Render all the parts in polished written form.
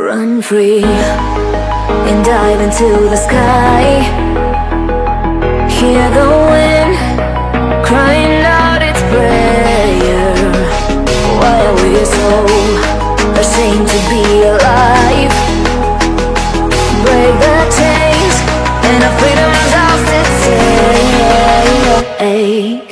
Run free and dive into the sky. Hear the wind crying out its prayer. Why are we so ashamed to be alive? Break the chains and our freedom's ours to take.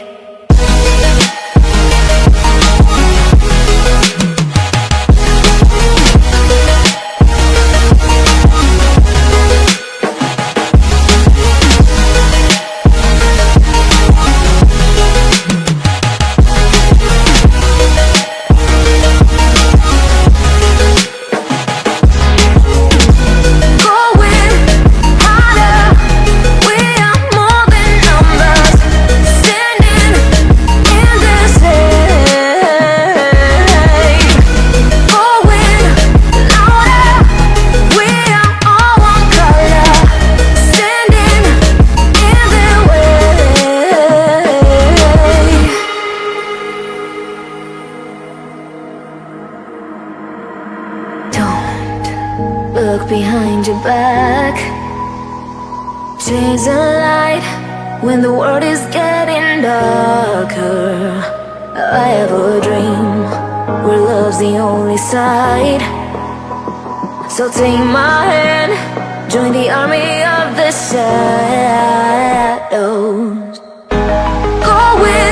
Look behind your back. Chase a light when the world is getting darker. I have a dream where love's the only side. So take my hand, join the army of the shadows. Go with